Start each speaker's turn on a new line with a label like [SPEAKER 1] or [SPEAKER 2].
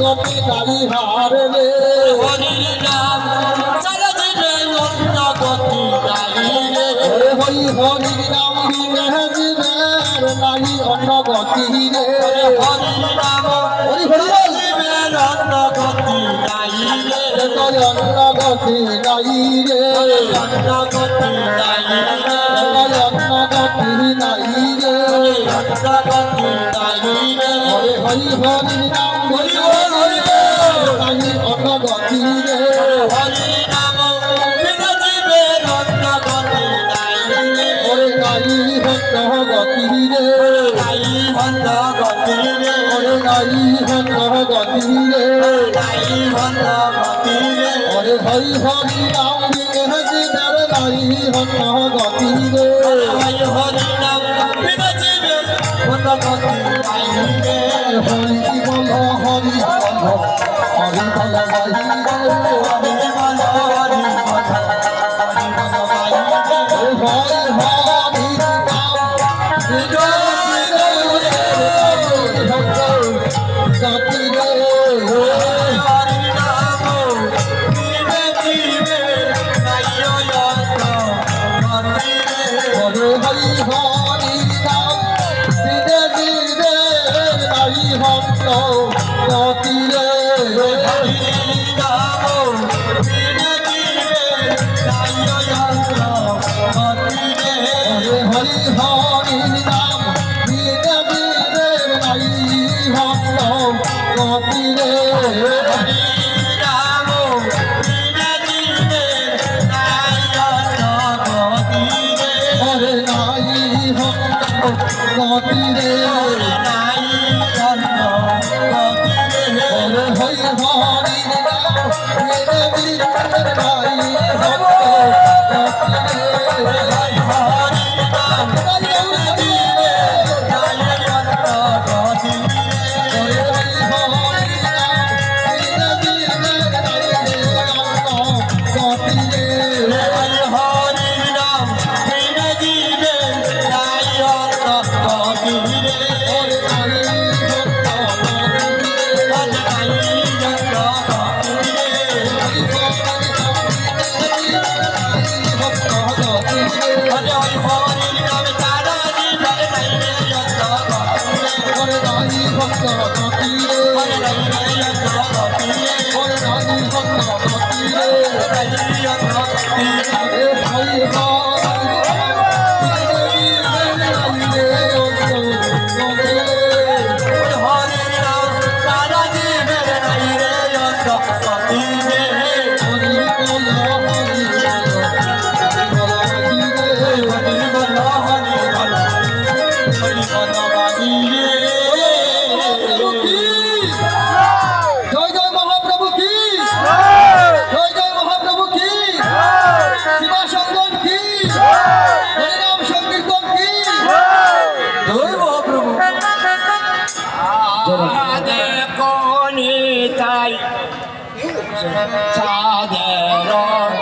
[SPEAKER 1] গতি গাড়ি হারে রে
[SPEAKER 2] হরি নাম চলে দিবে অন্য গতি গাড়ি রে
[SPEAKER 1] হরি হরি নাম বিনে দিবে নাই অন্য গতি রে
[SPEAKER 2] হরি নাম
[SPEAKER 1] হরি হরি
[SPEAKER 2] দিবে অন্য গতি গাড়ি রে
[SPEAKER 1] অন্য গতি নাই রে
[SPEAKER 2] অন্য গতি গাড়ি রে
[SPEAKER 1] অন্য গতি নাই রে
[SPEAKER 2] অন্য গতি গাড়ি রে
[SPEAKER 1] হরি হরি হরি নাম
[SPEAKER 2] হরি হরি
[SPEAKER 1] নাই অন্য গতি রে
[SPEAKER 2] হরি নাম বিনে দিবে অন্য গতি গাড়ি রে
[SPEAKER 1] ওরে নাই অন্য গতি রে
[SPEAKER 2] নাই অন্য গতি রে
[SPEAKER 1] ওরে নাই অন্য গতি রে
[SPEAKER 2] নাই অন্য গতি রে
[SPEAKER 1] ওরে হরি হরি নাম বিনে দিবে নাই অন্য গতি রে
[SPEAKER 2] হরি হরি নাম বিনে দিবে অন্য গতি গাড়ি রে
[SPEAKER 1] হরি বল হরি বল হরি বল হরি বল
[SPEAKER 2] হরি বল হরি বল হরি বল গাড়ি রে
[SPEAKER 1] হরি হরি নাম গতি রে
[SPEAKER 2] হরি নাম বিনে দিবে নাই অন্য গতি রে
[SPEAKER 1] হরে হরি হরি নাম দিনে দিনে নাই ভক্ত গতি রে
[SPEAKER 2] হরি নাম বিনে দিবে নাই অন্য গতি রে
[SPEAKER 1] হরে হরি হরি নাম দিনে দিনে নাই ভক্ত গতি রে
[SPEAKER 2] হরি নাম বিনে দিবে নাই অন্য গতি রে
[SPEAKER 1] হরে নাই ভক্ত গতি রে
[SPEAKER 2] নাই অন্য গতি রে
[SPEAKER 1] হরে হরি হরি নাম দিনে দিনে নাই ভক্ত গতি রে
[SPEAKER 2] হরি হরি নাম বিনে দিবে নাই অন্য গতি রে
[SPEAKER 1] হরে হরি হরি নাম দিনে দিনে নাই গতি রে
[SPEAKER 2] হরি হরি নাম বিনে দিবে নাই অন্য গতি রে
[SPEAKER 1] হরে নাই ভক্ত গতি রে
[SPEAKER 2] নাই অন্য গতি রে
[SPEAKER 1] হরে হরি হরি নাম
[SPEAKER 2] হরি হরি নাম তারা দিবে নাই অন্য গতি রে
[SPEAKER 1] হরে নাই ভক্ত গতি রে
[SPEAKER 2] হরি নাই অন্য গতি রে
[SPEAKER 1] হরে নাই ভক্ত গতি রে
[SPEAKER 2] নাই অন্য গতি রে
[SPEAKER 1] হরে হরি হরি
[SPEAKER 2] হরি নাম তারা দিবে নাই অন্য গতি রে হরি বল হরি বল হরি বল বাগি রে
[SPEAKER 1] জয় জয় মহাপ্রভু কি জয় জয় মহাপ্রভু কি শিবা সঙ্গন কি হরিনাম সংকীর্তন কি
[SPEAKER 2] জয় মহাপ্রভু দেখো নিতাই চাঁদের